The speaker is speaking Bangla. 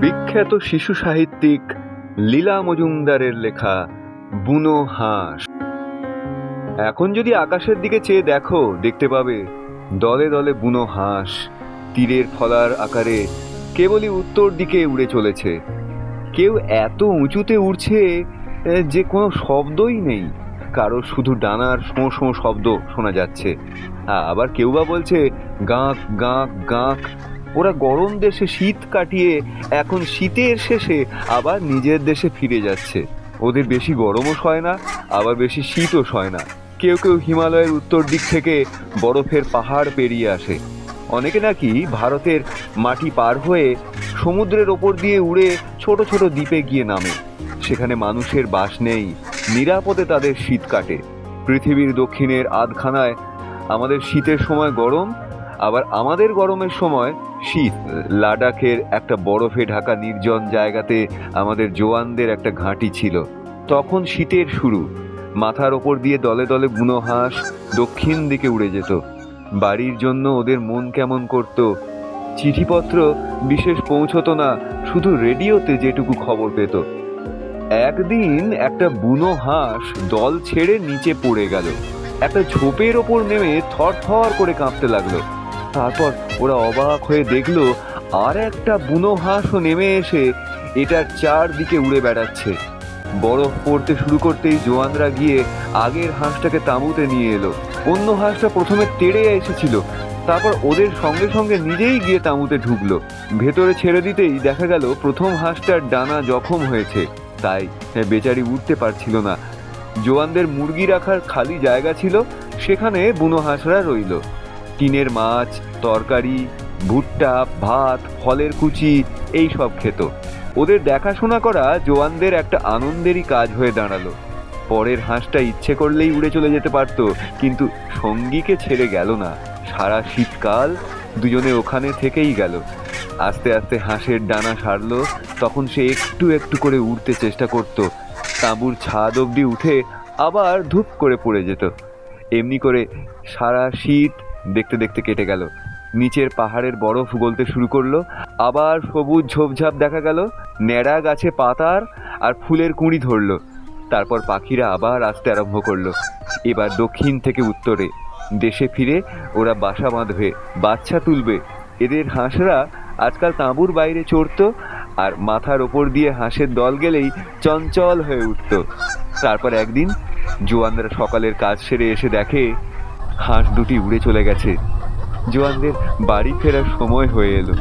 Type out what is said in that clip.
বিখ্যাত শিশু সাহিত্যিক লীলা মজুমদারের লেখা বুনো হাঁস। এখন যদি আকাশের দিকে চেয়ে দেখো, দেখতে পাবে দলে দলে বুনো হাঁস তীরের ফলার আকারে কেবলই উত্তর দিকে উড়ে চলেছে। কেউ এত উঁচুতে উড়ছে যে কোনো শব্দই নেই, কারো শুধু ডানার শোঁ শোঁ শব্দ শোনা যাচ্ছে। আবার কেউ বা বলছে গাঁক গাঁক গাঁক। ওরা গরম দেশে শীত কাটিয়ে এখন শীতের শেষে আবার নিজের দেশে ফিরে যাচ্ছে। ওদের বেশি গরমও সয় না, আবার বেশি শীতও সয় না। কেউ কেউ হিমালয়ের উত্তর দিক থেকে বরফের পাহাড় পেরিয়ে আসে। অনেকে নাকি ভারতের মাটি পার হয়ে সমুদ্রের ওপর দিয়ে উড়ে ছোট ছোট দ্বীপে গিয়ে নামে। সেখানে মানুষের বাস নেই, নিরাপদে তাদের শীত কাটে। পৃথিবীর দক্ষিণের আধখানায় আমাদের শীতের সময় গরম, আবার আমাদের গরমের সময় শীত। লাদাখের একটা বরফে ঢাকা নির্জন জায়গাতে আমাদের জওয়ানদের একটা ঘাঁটি ছিল। তখন শীতের শুরু। মাথার ওপর দিয়ে দলে দলে বুনো হাঁস দক্ষিণ দিকে উড়ে যেত। বাড়ির জন্য ওদের মন কেমন করত। চিঠিপত্র বিশেষ পৌঁছতো না, শুধু রেডিওতে যেটুকু খবর পেত। একদিন একটা বুনো হাঁস দল ছেড়ে নিচে পড়ে গেল। একটা ঝোপের ওপর নেমে থর থর করে কাঁপতে লাগলো। তারপর ওরা অবাক হয়ে দেখলো আর একটা বুনো হাঁসও নেমে এসে এটার চারদিকে উড়ে বেড়াচ্ছে। বরফ পড়তে শুরু করতেই জওয়ানরা গিয়ে আগের হাঁসটাকে তাঁবুতে নিয়ে এলো। অন্য হাঁসটা প্রথমে তেড়ে এসেছিল, তারপর ওদের সঙ্গে সঙ্গে নিজেই গিয়ে তাঁবুতে ঢুকলো। ভেতরে ছেড়ে দিতেই দেখা গেল প্রথম হাঁসটার ডানা জখম হয়েছে, তাই বেচারি উঠতে পারছিল না। জওয়ানদের মুরগি রাখার খালি জায়গা ছিল, সেখানে বুনো হাঁসরা রইল। টিনের মাছ, তরকারি, ভুট্টা, ভাত, ফলের কুচি এই সব খেত। ওদের দেখাশোনা করা জওয়ানদের একটা আনন্দেরই কাজ হয়ে দাঁড়ালো। পরের হাঁসটা ইচ্ছে করলেই উড়ে চলে যেতে পারত, কিন্তু সঙ্গীকে ছেড়ে গেল না। সারা শীতকাল দুজনে ওখানে থেকেই গেল। আস্তে আস্তে হাঁসের ডানা সারলো, তখন সে একটু একটু করে উড়তে চেষ্টা করত। তাঁবুর ছাদ অবধি উঠে আবার ধূপ করে পড়ে যেত। এমনি করে সারা শীত দেখতে দেখতে কেটে গেল। নিচের পাহাড়ের বরফ গলতে শুরু করলো। আবার সবুজ ঝোপঝাপ দেখা গেল, ন্যাড়া গাছে পাতার আর ফুলের কুঁড়ি ধরলো। তারপর পাখিরা আবার আসতে আরম্ভ করলো। এবার দক্ষিণ থেকে উত্তরে। দেশে ফিরে ওরা বাসা বাঁধবে, বাচ্চা তুলবে। এদের হাঁসরা আজকাল তাঁবুর বাইরে চড়ত, আর মাথার ওপর দিয়ে হাঁসের দল গেলেই চঞ্চল হয়ে উঠত। তারপর একদিন জওয়ানরা সকালের কাজ সেরে এসে দেখে হাঁস দুটি উড়ে চলে গেছে। জওয়ানদের বাড়ি ফেরার সময় হয়ে এলো।